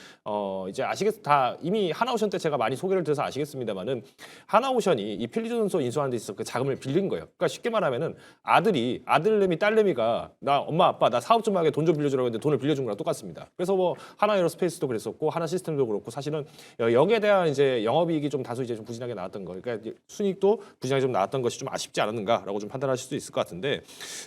S4: 이제 다 이미 하나오션 때 제가 많이 소개를 드려서 아시겠습니다만은 하나오션이 이 필리존소 인수하는 데 있어서 그 자금을 빌린 거예요. 그러니까 쉽게 말하면은 아들내미 딸내미가 나 엄마 아빠 나 사업 좀 하게 돈 좀 빌려주라고 했는데 돈을 빌려준 거랑 똑같습니다. 그래서 뭐 하나 에어로스페이스도 그랬었고 하나 시스템도 그렇고 사실은 여기에 대한 이제 영업이익이 좀 다소 이제 좀 부진하게 나왔던 거. 그러니까 이제 순이익도 부진하게 좀 나왔던 것이 좀 아쉽지 않았는가라고 좀 판단하실 수 있을 것 같은데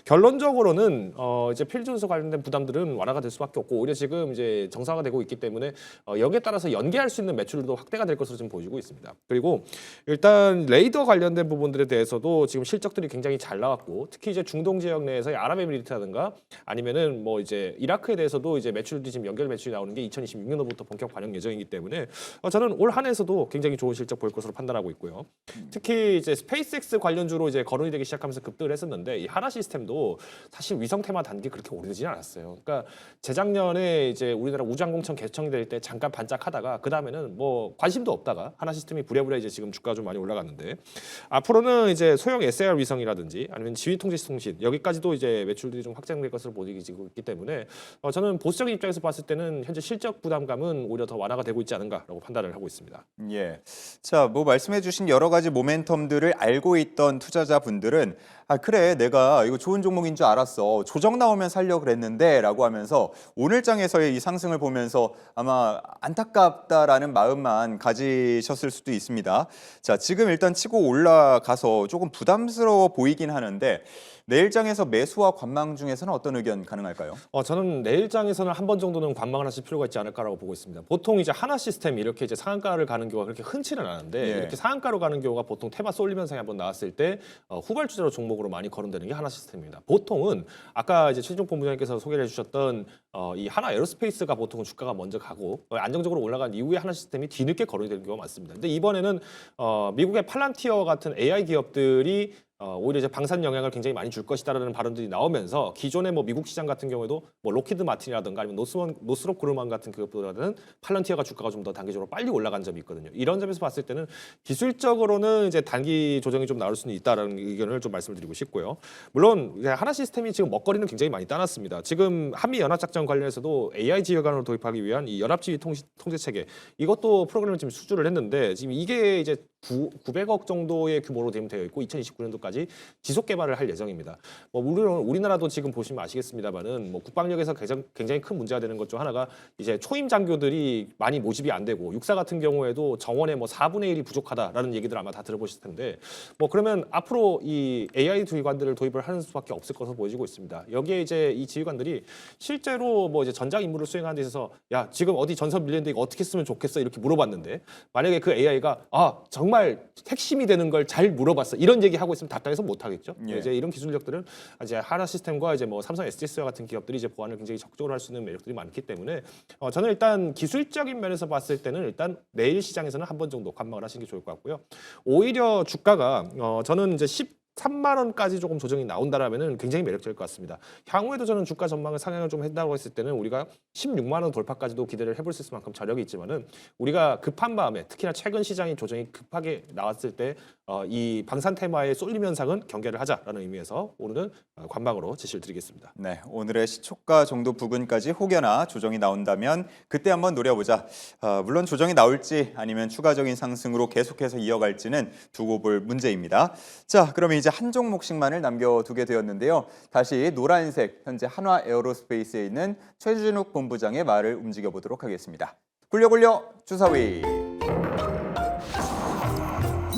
S4: 결론적으로는 이제 필리존소 관련된 부담들은 완화가 될 수밖에 없고 오히려 지금 이제 정상화되고 있기 때문에 여기에 따라서 연계할 수 있는 매출도 확대가 될 것으로 좀 보여지고 있습니다. 그리고 일단 레이더 관련된 부분들에 대해서도 지금 실적들이 굉장히 잘 나왔고 특히 이제 중동 지역 내에서의 아랍에미리트라든가 아니면은 뭐 이제 이라크에 대해서도 이제 매출들이 지금 연결 매출이 나오는 게 2026년도부터 본격 반영 예정이기 때문에 저는 올 한 해에서도 굉장히 좋은 실적 보일 것으로 판단하고 있고요. 특히 이제 스페이스X 관련주로 이제 거론이 되기 시작하면서 급등을 했었는데 이 하나 시스템도 사실 위성 테마 단기 그렇게 오래되지는 않았어요. 그러니까 재작년에 이제 우리나라 우주항공청 개청이 될 때 잠깐 반짝하다가 그 다음에는 뭐 관심도 없다가 하나 시스템이 부랴부랴 이제 지금 주가가 좀 많이 올라갔는데 앞으로는 이제 소형 SAR 위성이라든지 아니면 지휘 통제 통신 여기까지도 이제 매출들이 좀 확장될 것으로 보이고 있기 때문에 저는 보수적인 입장에서 봤을 때는 현재 실적 부담감은 오히려 더 완화가 되고 있지 않은가라고 판단을 하고 있습니다.
S1: 예. 자, 뭐 말씀해주신 여러 가지 모멘텀들을 알고 있던 투자자분들은 그래 내가 이거 좋은 종목인 줄 알았어 조정 나오면 살려 그랬는데라고 하면서 오늘장에서의 이 상승을 보면서 아마 안타깝다라는 마음만 가지셨을 수도 있습니다. 자, 지금 일단 치고 올라가서 조금 부담스러워 보이긴 하는데 내일장에서 매수와 관망 중에서는 어떤 의견 가능할까요?
S4: 저는 내일장에서는 한 번 정도는 관망을 하실 필요가 있지 않을까라고 보고 있습니다. 보통 이제 하나 시스템이 이렇게 이제 상한가를 가는 경우가 그렇게 흔치는 않은데
S1: 예.
S4: 이렇게 상한가로 가는 경우가 보통 테마 쏠림 현상이 한번 나왔을 때 후발주자로 종목으로 많이 거론되는 게 하나 시스템입니다. 보통은 아까 이제 최진종 본부장님께서 소개를 해주셨던 이 하나 에어로스페이스가 보통은 주가가 먼저 가고 안정적으로 올라간 이후에 하나 시스템이 뒤늦게 거론이 되는 경우가 많습니다. 근데 이번에는 미국의 팔란티어 같은 AI 기업들이 오히려 이제 방산 영향을 굉장히 많이 줄 것이다라는 발언들이 나오면서 기존의 뭐 미국 시장 같은 경우에도 뭐 로키드 마틴이라든가 아니면 노스롭 그루먼 같은 기업보다는 팔런티어가 주가가 좀 더 단기적으로 빨리 올라간 점이 있거든요. 이런 점에서 봤을 때는 기술적으로는 이제 단기 조정이 좀 나올 수는 있다라는 의견을 좀 말씀드리고 싶고요. 물론 하나 시스템이 지금 먹거리는 굉장히 많이 따놨습니다. 지금 한미 연합 작전 관련해서도 AI 지휘관으로 도입하기 위한 이 연합 지휘 통제 체계 이것도 프로그램을 지금 수주를 했는데 지금 이게 이제 900억 정도의 규모로 되어 있고 2029년도까지 지속 개발을 할 예정입니다. 뭐 물론 우리나라도 지금 보시면 아시겠습니다만은 뭐 국방력에서 굉장히 큰 문제가 되는 것 중 하나가 이제 초임 장교들이 많이 모집이 안 되고 육사 같은 경우에도 정원의 뭐 4분의 1이 부족하다라는 얘기들 아마 다 들어보실 텐데 뭐 그러면 앞으로 이 AI 지휘관들을 도입을 하는 수밖에 없을 것으로 보여지고 있습니다. 여기에 이제 이 지휘관들이 실제로 뭐 이제 전장 임무를 수행하는 데 있어서 야 지금 어디 전선 밀리는데 이거 어떻게 쓰면 좋겠어 이렇게 물어봤는데 만약에 그 AI가 정말 핵심이 되는 걸 잘 물어봤어 이런 얘기 하고 있으면 답답해서 못 하겠죠.
S1: 예.
S4: 이제 이런 기술력들은 이제 하나 시스템과 이제 뭐 삼성 SDS와 같은 기업들이 이제 보완을 굉장히 적극적으로 할 수 있는 매력들이 많기 때문에 저는 일단 기술적인 면에서 봤을 때는 일단 내일 시장에서는 한 번 정도 관망을 하시는 게 좋을 것 같고요. 오히려 주가가 저는 이제 13만 원까지 조금 조정이 나온다라면은 굉장히 매력적일 것 같습니다. 향후에도 저는 주가 전망을 상향을 좀 한다고 했을 때는 우리가 16만 원 돌파까지도 기대를 해볼 수 있을 만큼 저력이 있지만은 우리가 급한 마음에 특히나 최근 시장이 조정이 급하게 나왔을 때 이 방산 테마의 쏠림 현상은 경계를 하자라는 의미에서 오늘은 관망으로 제시를 드리겠습니다.
S1: 네, 오늘의 시초가 정도 부근까지 혹여나 조정이 나온다면 그때 한번 노려보자. 물론 조정이 나올지 아니면 추가적인 상승으로 계속해서 이어갈지는 두고 볼 문제입니다. 자, 그러면 이제 이제 한 종목씩만을 남겨두게 되었는데요. 다시 노란색 현재 한화 에어로스페이스에 있는 최준욱 본부장의 말을 움직여보도록 하겠습니다. 굴려 주사위.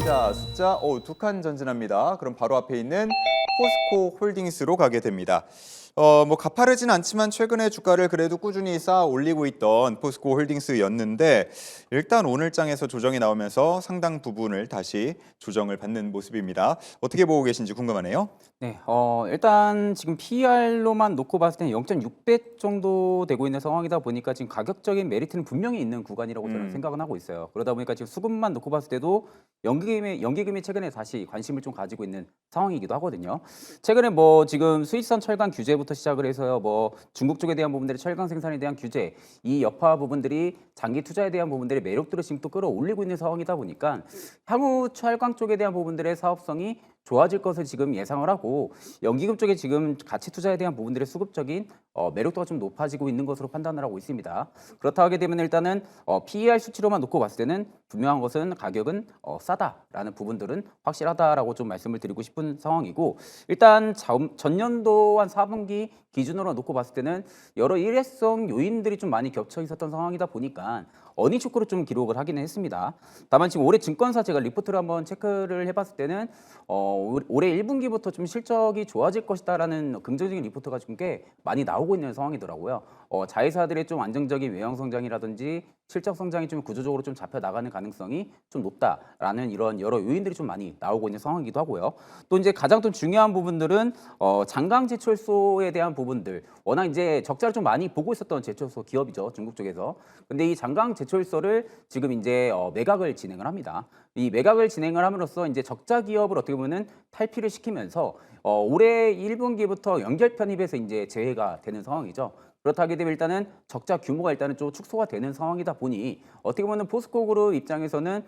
S1: 자, 숫자 두 칸 전진합니다. 그럼 바로 앞에 있는 포스코 홀딩스로 가게 됩니다. 뭐 가파르진 않지만 최근에 주가를 그래도 꾸준히 쌓아 올리고 있던 포스코 홀딩스였는데 일단 오늘 장에서 조정이 나오면서 상당 부분을 다시 조정을 받는 모습입니다. 어떻게 보고 계신지 궁금하네요.
S3: 네, 일단 지금 PER로만 놓고 봤을 때는 0.6배 정도 되고 있는 상황이다 보니까 지금 가격적인 메리트는 분명히 있는 구간이라고 저는 생각은 하고 있어요. 그러다 보니까 지금 수급만 놓고 봤을 때도 연기금이 최근에 다시 관심을 좀 가지고 있는 상황이기도 하거든요. 최근에 뭐 지금 스위스산 철강 규제부터 시작을 해서요, 뭐 중국 쪽에 대한 부분들의 철강 생산에 대한 규제, 이 여파 부분들이 장기 투자에 대한 부분들의 매력들을 지금 또 끌어올리고 있는 상황이다 보니까 향후 철강 쪽에 대한 부분들의 사업성이 좋아질 것을 지금 예상을 하고 연기금 쪽에 지금 가치 투자에 대한 부분들의 수급적인 매력도가 좀 높아지고 있는 것으로 판단을 하고 있습니다. 그렇다 하게 되면 일단은 PER 수치로만 놓고 봤을 때는 분명한 것은 가격은 싸다라는 부분들은 확실하다라고 좀 말씀을 드리고 싶은 상황이고 일단 전년도 한 4분기 기준으로 놓고 봤을 때는 여러 일회성 요인들이 좀 많이 겹쳐 있었던 상황이다 보니까 어닝 쇼크로 좀 기록을 하기는 했습니다. 다만 지금 올해 증권사 제가 리포트를 한번 체크를 해봤을 때는 올해 1분기부터 좀 실적이 좋아질 것이다라는 긍정적인 리포트가 좀 꽤 많이 나오고 있는 상황이더라고요. 자회사들의 좀 안정적인 외형 성장이라든지 실적 성장이 좀 구조적으로 좀 잡혀 나가는 가능성이 좀 높다라는 이런 여러 요인들이 좀 많이 나오고 있는 상황이기도 하고요. 또 이제 가장 좀 중요한 부분들은 장강 제철소에 대한 부분들, 워낙 이제 적자를 좀 많이 보고 있었던 제철소 기업이죠, 중국 쪽에서. 근데 이 장강 제철소를 지금 이제 매각을 진행을 합니다. 이 매각을 진행을 함으로써 이제 적자 기업을 어떻게 보면은 탈피를 시키면서 올해 1분기부터 연결 편입해서 이제 재해가 되는 상황이죠. 그렇다게 되면 일단은 적자 규모가 일단은 좀 축소가 되는 상황이다 보니 어떻게 보면 포스코그룹 입장에서는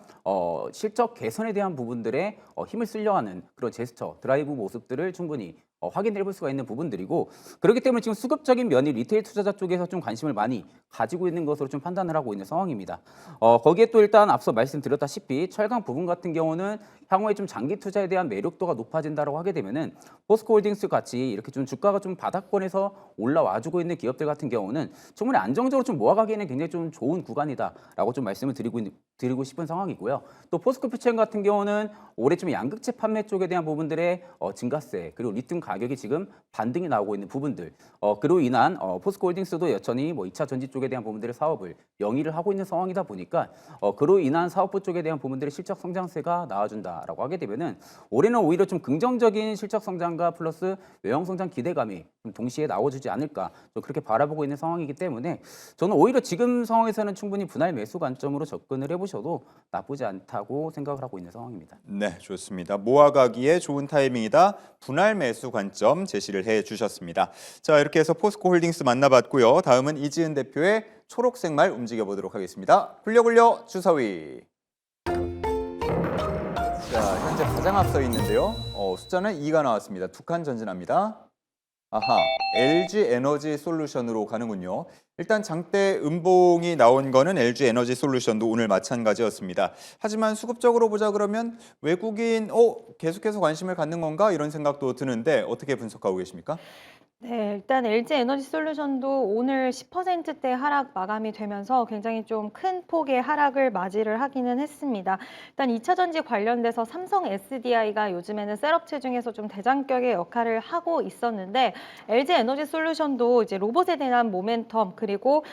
S3: 실적 개선에 대한 부분들에 힘을 쓰려 하는 그런 제스처, 드라이브 모습들을 충분히 확인해 볼 수가 있는 부분들이고 그렇기 때문에 지금 수급적인 면이 리테일 투자자 쪽에서 좀 관심을 많이 가지고 있는 것으로 좀 판단을 하고 있는 상황입니다. 거기에 또 일단 앞서 말씀드렸다시피 철강 부분 같은 경우는 향후에 좀 장기 투자에 대한 매력도가 높아진다라고 하게 되면은 포스코홀딩스 같이 이렇게 좀 주가가 좀 바닥권에서 올라와주고 있는 기업들 같은 경우는 충분히 안정적으로 좀 모아가기에는 굉장히 좀 좋은 구간이다라고 좀 말씀을 드리고 싶은 상황이고요. 또 포스코퓨처 같은 경우는 올해 좀 양극재 판매 쪽에 대한 부분들의 증가세 그리고 리튬 가격이 지금 반등이 나오고 있는 부분들 그로 인한 포스코홀딩스도 여전히 뭐 2차 전지 쪽에 대한 부분들의 사업을 영위를 하고 있는 상황이다 보니까 그로 인한 사업부 쪽에 대한 부분들의 실적 성장세가 나와준다라고 하게 되면은 올해는 오히려 좀 긍정적인 실적 성장과 플러스 외형 성장 기대감이 좀 동시에 나와주지 않을까 좀 그렇게 바라보고 있는 상황이기 때문에 저는 오히려 지금 상황에서는 충분히 분할 매수 관점으로 접근을 해보셔도 나쁘지 않다고 생각을 하고 있는 상황입니다.
S1: 네, 좋습니다. 모아가기에 좋은 타이밍이다. 분할 매수 관점 제시를 해주셨습니다. 자, 이렇게 해서 포스코 홀딩스 만나봤고요. 다음은 이지은 대표의 초록색 말 움직여보도록 하겠습니다. 굴려 주사위. 자, 현재 가장 앞서 있는데요. 숫자는 2가 나왔습니다. 2칸 전진합니다. 아하, LG 에너지 솔루션으로 가는군요. 일단 장대 음봉이 나온 거는 LG 에너지 솔루션도 오늘 마찬가지였습니다. 하지만 수급적으로 보자 그러면 외국인 계속해서 관심을 갖는 건가 이런 생각도 드는데 어떻게 분석하고 계십니까?
S2: 네, 일단 LG 에너지 솔루션도 오늘 10%대 하락 마감이 되면서 굉장히 좀 큰 폭의 하락을 맞이를 하기는 했습니다. 일단 2차 전지 관련돼서 삼성 SDI가 요즘에는 셋업체 중에서 좀 대장격의 역할을 하고 있었는데 LG 에너지 솔루션도 이제 로봇에 대한 모멘텀 그리고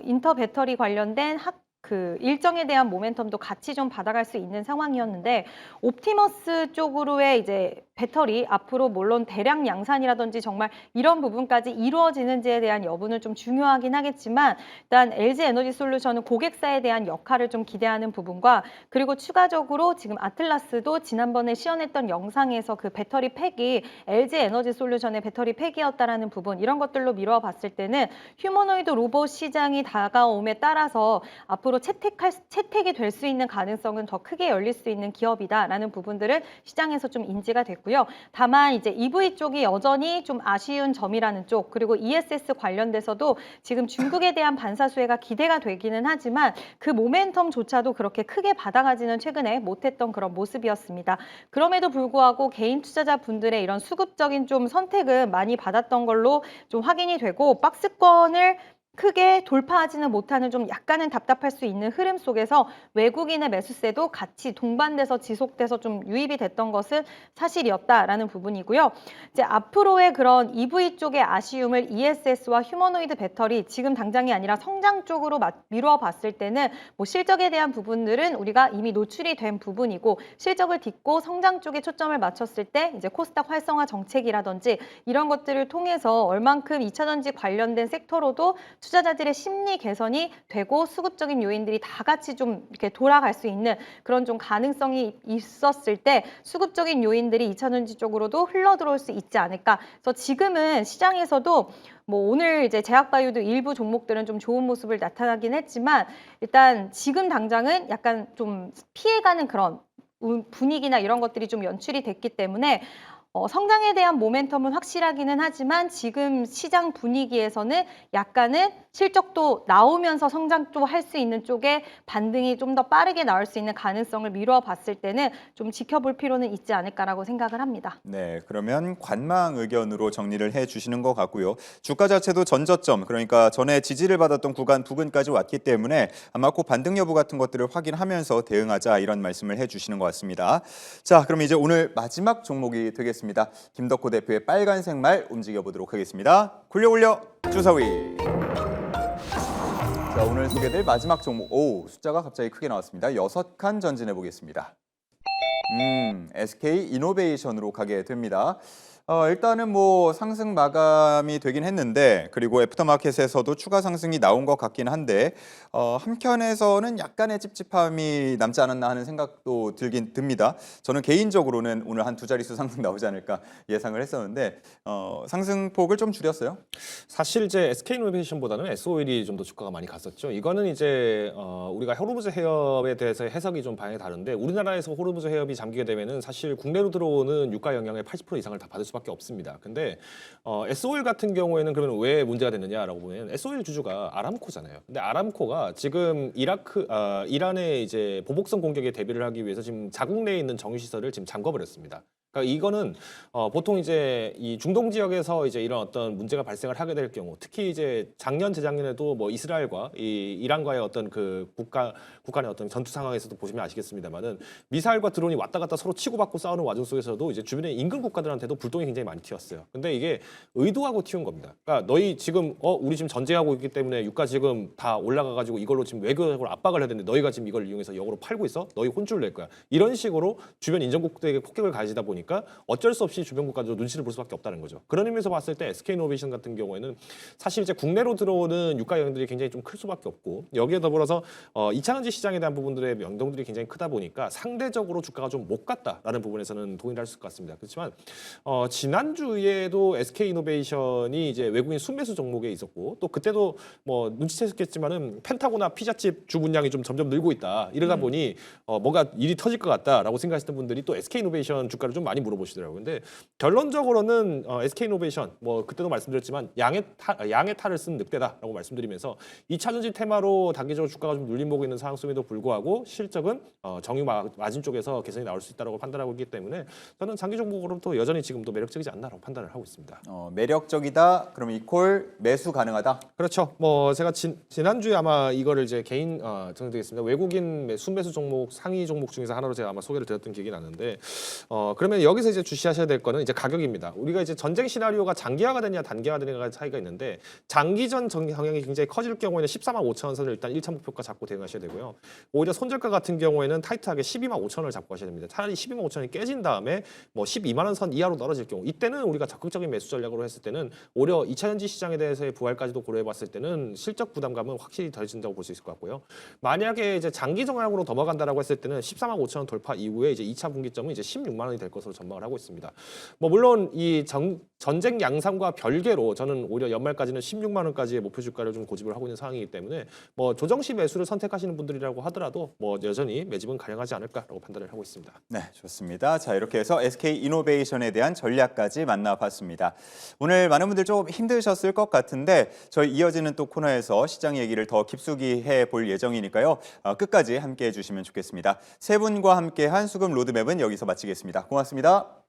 S2: 인터 배터리 관련된 그 일정에 대한 모멘텀도 같이 좀 받아갈 수 있는 상황이었는데 옵티머스 쪽으로의 이제 배터리 앞으로 물론 대량 양산이라든지 정말 이런 부분까지 이루어지는지에 대한 여부는 좀 중요하긴 하겠지만 일단 LG 에너지 솔루션은 고객사에 대한 역할을 좀 기대하는 부분과 그리고 추가적으로 지금 아틀라스도 지난번에 시연했던 영상에서 그 배터리 팩이 LG 에너지 솔루션의 배터리 팩이었다라는 부분 이런 것들로 미뤄 봤을 때는 휴머노이드 로봇 시장이 다가옴에 따라서 앞으로 앞으로 채택이 될 수 있는 가능성은 더 크게 열릴 수 있는 기업이다라는 부분들을 시장에서 좀 인지가 됐고요. 다만 이제 EV 쪽이 여전히 좀 아쉬운 점이라는 쪽, 그리고 ESS 관련돼서도 지금 중국에 대한 반사 수혜가 기대가 되기는 하지만 그 모멘텀조차도 그렇게 크게 받아가지는 최근에 못했던 그런 모습이었습니다. 그럼에도 불구하고 개인 투자자분들의 이런 수급적인 좀 선택은 많이 받았던 걸로 좀 확인이 되고, 박스권을 크게 돌파하지는 못하는 좀 약간은 답답할 수 있는 흐름 속에서 외국인의 매수세도 같이 동반돼서 지속돼서 좀 유입이 됐던 것은 사실이었다라는 부분이고요. 이제 앞으로의 그런 EV 쪽의 아쉬움을 ESS와 휴머노이드 배터리, 지금 당장이 아니라 성장 쪽으로 미루어 봤을 때는 뭐 실적에 대한 부분들은 우리가 이미 노출이 된 부분이고, 실적을 딛고 성장 쪽에 초점을 맞췄을 때 이제 코스닥 활성화 정책이라든지 이런 것들을 통해서 얼만큼 2차전지 관련된 섹터로도 투자자들의 심리 개선이 되고 수급적인 요인들이 다 같이 좀 이렇게 돌아갈 수 있는 그런 좀 가능성이 있었을 때 수급적인 요인들이 2차전지 쪽으로도 흘러 들어올 수 있지 않을까. 그래서 지금은 시장에서도 뭐 오늘 이제 제약바이오도 일부 종목들은 좀 좋은 모습을 나타나긴 했지만, 일단 지금 당장은 약간 좀 피해가는 그런 분위기나 이런 것들이 좀 연출이 됐기 때문에 성장에 대한 모멘텀은 확실하기는 하지만 지금 시장 분위기에서는 약간은 실적도 나오면서 성장도 할 수 있는 쪽에 반등이 좀 더 빠르게 나올 수 있는 가능성을 미루어 봤을 때는 좀 지켜볼 필요는 있지 않을까라고 생각을 합니다.
S1: 네, 그러면 관망 의견으로 정리를 해주시는 것 같고요. 주가 자체도 전저점, 그러니까 전에 지지를 받았던 구간 부근까지 왔기 때문에 아마 그 반등 여부 같은 것들을 확인하면서 대응하자, 이런 말씀을 해주시는 것 같습니다. 자, 그럼 이제 오늘 마지막 종목이 되겠습니다. 김덕호 대표의 빨간색 말 움직여보도록 하겠습니다. 굴려 주사위. 자, 오늘 소개될 마지막 종목, 숫자가 갑자기 크게 나왔습니다. 6칸 전진해 보겠습니다. SK 이노베이션으로 가게 됩니다. 일단은 뭐 상승 마감이 되긴 했는데, 그리고 애프터마켓에서도 추가 상승이 나온 것 같긴 한데, 한편에서는 약간의 찝찝함이 남지 않았나 하는 생각도 들긴 듭니다. 저는 개인적으로는 오늘 한 두 자릿수 상승 나오지 않을까 예상을 했었는데, 상승폭을 좀 줄였어요.
S4: 사실 이제 SK이노베이션보다는 SOL이 좀 더 주가가 많이 갔었죠. 이거는 이제 우리가 호르무즈 해협에 대해서 해석이 좀 방향이 다른데, 우리나라에서 호르무즈 해협이 잠기게 되면은 사실 국내로 들어오는 유가 영향의 80% 이상을 다 받을 수밖에 없습니다. 근데 SOL 같은 경우에는 그러면 왜 문제가 됐느냐라고 보면, SOL 주주가 아람코잖아요. 근데 아람코가 지금 이란의 이제 보복성 공격에 대비를 하기 위해서 지금 자국 내에 있는 정유 시설을 지금 잠궈버렸습니다. 그러니까 이거는 보통 이제 이 중동 지역에서 이제 이런 어떤 문제가 발생을 하게 될 경우, 특히 이제 작년 재작년에도 뭐 이스라엘과 이 이란과의 어떤 그 국가 간의 어떤 전투 상황에서도 보시면 아시겠습니다만은, 미사일과 드론이 왔다 갔다 서로 치고받고 싸우는 와중 속에서도 이제 주변의 인근 국가들한테도 불똥이 굉장히 많이 튀었어요. 근데 이게 의도하고 튀운 겁니다. 그러니까 너희 지금 우리 지금 전쟁하고 있기 때문에 유가 지금 다 올라가가지고 이걸로 지금 외교적으로 압박을 해야 되는데 너희가 지금 이걸 이용해서 역으로 팔고 있어? 너희 혼쭐 낼 거야. 이런 식으로 주변 인정국들에게 폭격을 가해지다 보니까 어쩔 수 없이 주변 국가도 눈치를 볼 수밖에 없다는 거죠. 그런 의미에서 봤을 때 SK이노베이션 같은 경우에는 사실 이제 국내로 들어오는 유가 영향들이 굉장히 좀 클 수밖에 없고, 여기에 더불어서 2차전지 시장에 대한 부분들의 연동들이 굉장히 크다 보니까 상대적으로 주가가 좀 못 갔다라는 부분에서는 동의를 할 수 있을 것 같습니다. 그렇지만 지난주에도 SK이노베이션이 이제 외국인 순매수 종목에 있었고, 또 그때도 뭐 눈치챘겠지만은 펜타곤이나 피자집 주문량이 좀 점점 늘고 있다. 이러다 보니 뭔가 일이 터질 것 같다라고 생각하시는 분들이 또 SK이노베이션 주가를 좀 많이 물어보시더라고요. 근데 결론적으로는 SK이노베이션 뭐 그때도 말씀드렸지만 양의 탈을 쓴 늑대다라고 말씀드리면서 2차전지 테마로 단기적으로 주가가 좀 눌림보고 있는 상황 속에도 불구하고 실적은 정유 마진 쪽에서 개선이 나올 수 있다고 판단하고 있기 때문에 저는 장기 종목으로도 여전히 지금도 매력적이지 않나라고 판단을 하고 있습니다.
S1: 매력적이다. 그럼 이 콜 매수 가능하다.
S4: 그렇죠. 뭐 제가 지난주에 아마 이거를 이제 개인 정리되겠습니다. 외국인 순매수 종목 상위 종목 중에서 하나로 제가 아마 소개를 드렸던 기억이 나는데, 그러면 여기서 이제 주시하셔야 될 거는 이제 가격입니다. 우리가 이제 전쟁 시나리오가 장기화가 되냐 단기화가 되냐가 차이가 있는데, 장기전 경향이 굉장히 커질 경우에는 14만 5천 원 선을 일단 1차 목표가 잡고 대응하셔야 되고요. 오히려 손절가 같은 경우에는 타이트하게 12만 5천 원을 잡고 하셔야 됩니다. 차라리 12만 5천 원이 깨진 다음에 뭐 12만 원 선 이하로 떨어질 경우, 이때는 우리가 적극적인 매수 전략으로 했을 때는 오히려 2차전지 시장에 대해서의 부활까지도 고려해 봤을 때는 실적 부담감은 확실히 덜해진다고 볼 수 있을 것 같고요. 만약에 이제 장기 정약으로 넘어간다라고 했을 때는 14만 5천 원 돌파 이후에 이제 2차 분기점은 이제 16만 원이 될 것으로 것으로 전망을 하고 있습니다. 뭐 물론 이 전쟁 양상과 별개로 저는 오히려 연말까지는 16만 원까지의 목표 주가를 좀 고집을 하고 있는 상황이기 때문에 뭐 조정 시 매수를 선택하시는 분들이라고 하더라도 뭐 여전히 매집은 가능하지 않을까라고 판단을 하고 있습니다.
S1: 네, 좋습니다. 자, 이렇게 해서 SK이노베이션에 대한 전략까지 만나봤습니다. 오늘 많은 분들 조금 힘드셨을 것 같은데 저희 이어지는 또 코너에서 시장 얘기를 더 깊숙이 해볼 예정이니까요. 끝까지 함께해 주시면 좋겠습니다. 세 분과 함께한 수급 로드맵은 여기서 마치겠습니다. 고맙습니다.